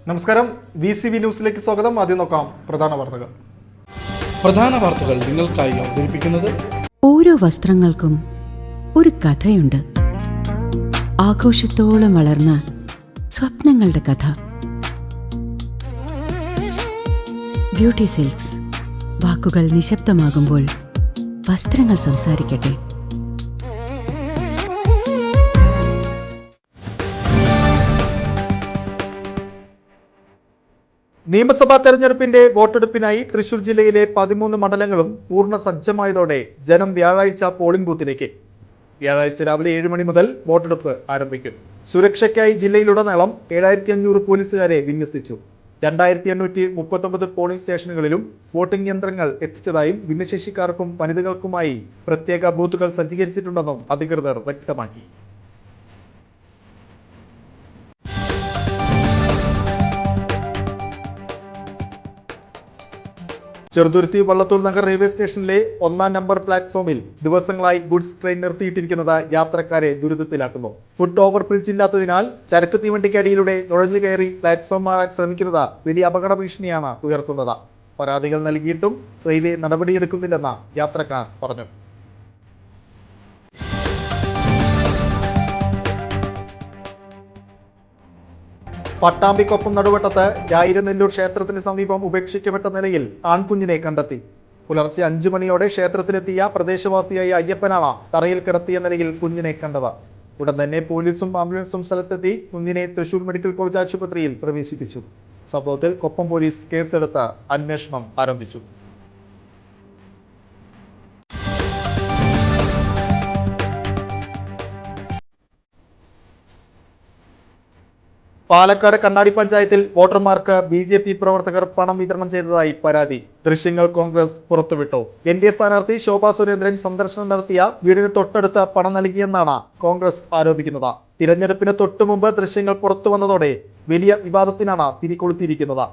നമസ്കാരം, VCV ന്യൂസിലേക്ക് സ്വാഗതം. ആദ്യം നോക്കാം പ്രധാന വാർത്തകൾ നിങ്ങൾക്കായി അവതരിപ്പിക്കുന്നത് ഓരോ വസ്ത്രങ്ങൾക്കും ഒരു കഥയുണ്ട്. ആഘോഷത്തോളം വളർന്ന സ്വപ്നങ്ങളുടെ കഥ. Beauty silks. വാക്കുകൾ നിശബ്ദമാകുമ്പോൾ വസ്ത്രങ്ങൾ സംസാരിക്കട്ടെ. നിയമസഭാ തെരഞ്ഞെടുപ്പിന്റെ വോട്ടെടുപ്പിനായി തൃശൂർ ജില്ലയിലെ 13 മണ്ഡലങ്ങളും പൂർണ്ണ സജ്ജമായതോടെ ജനം വ്യാഴാഴ്ച പോളിംഗ് ബൂത്തിലേക്ക്. വ്യാഴാഴ്ച രാവിലെ 7 മണി മുതൽ വോട്ടെടുപ്പ് ആരംഭിക്കും. സുരക്ഷയ്ക്കായി ജില്ലയിലുടനീളം 7500 പോലീസുകാരെ വിന്യസിച്ചു. 2839 പോളിംഗ് സ്റ്റേഷനുകളിലും വോട്ടിംഗ് യന്ത്രങ്ങൾ എത്തിച്ചതായും ഭിന്നശേഷിക്കാർക്കും വനിതകൾക്കുമായി പ്രത്യേക ബൂത്തുകൾ സജ്ജീകരിച്ചിട്ടുണ്ടെന്നും അധികൃതർ വ്യക്തമാക്കി. ചെറുതുരുത്തി വള്ളത്തോൾ നഗർ റെയിൽവേ സ്റ്റേഷനിലെ 1-ാം നമ്പർ പ്ലാറ്റ്ഫോമിൽ ദിവസങ്ങളായി ഗുഡ്സ് ട്രെയിൻ നിർത്തിയിട്ടിരിക്കുന്നത് യാത്രക്കാരെ ദുരിതത്തിലാക്കുന്നു. ഫുട് ഓവർ ബ്രിഡ്ജ് ഇല്ലാത്തതിനാൽ ചരക്ക് തീവണ്ടിക്കടിയിലൂടെ നുഴഞ്ഞു കയറി പ്ലാറ്റ്ഫോം മാറാൻ ശ്രമിക്കുന്നത് വലിയ അപകട ഭീഷണിയാണ് ഉയർത്തുന്നത്. പരാതികൾ നൽകിയിട്ടും റെയിൽവേ നടപടിയെടുക്കുന്നില്ലെന്ന് യാത്രക്കാർ പറഞ്ഞു. പട്ടാമ്പിക്കൊപ്പം നടുവട്ടത്ത് രായിരനെല്ലൂർ ക്ഷേത്രത്തിന് സമീപം ഉപേക്ഷിക്കപ്പെട്ട നിലയിൽ ആൺകുഞ്ഞിനെ കണ്ടെത്തി. പുലർച്ചെ 5 മണിയോടെ ക്ഷേത്രത്തിലെത്തിയ പ്രദേശവാസിയായ അയ്യപ്പനാണ് തറയിൽ കിടത്തിയ നിലയിൽ കുഞ്ഞിനെ കണ്ടത്. ഉടൻ തന്നെ പോലീസും ആംബുലൻസും സ്ഥലത്തെത്തി കുഞ്ഞിനെ തൃശൂർ മെഡിക്കൽ കോളേജ് ആശുപത്രിയിൽ പ്രവേശിപ്പിച്ചു. സംഭവത്തിൽ കൊപ്പം പോലീസ് കേസെടുത്ത് അന്വേഷണം ആരംഭിച്ചു. പാലക്കാട് കണ്ണാടി പഞ്ചായത്തിൽ വോട്ടർമാർക്ക് BJP പ്രവർത്തകർ പണം വിതരണം ചെയ്തതായി പരാതി. ദൃശ്യങ്ങൾ കോൺഗ്രസ് പുറത്തുവിട്ടു. NDA സ്ഥാനാർത്ഥി ശോഭാ സുരേന്ദ്രൻ സന്ദർശനം നടത്തിയ വീടിന് തൊട്ടടുത്ത് പണം നൽകിയെന്നാണ് കോൺഗ്രസ് ആരോപിക്കുന്നത്. തിരഞ്ഞെടുപ്പിന് തൊട്ടുമുമ്പ് ദൃശ്യങ്ങൾ പുറത്തു വന്നതോടെ വലിയ വിവാദത്തിനാണ് തിരികൊളുത്തിയിരിക്കുന്നത്.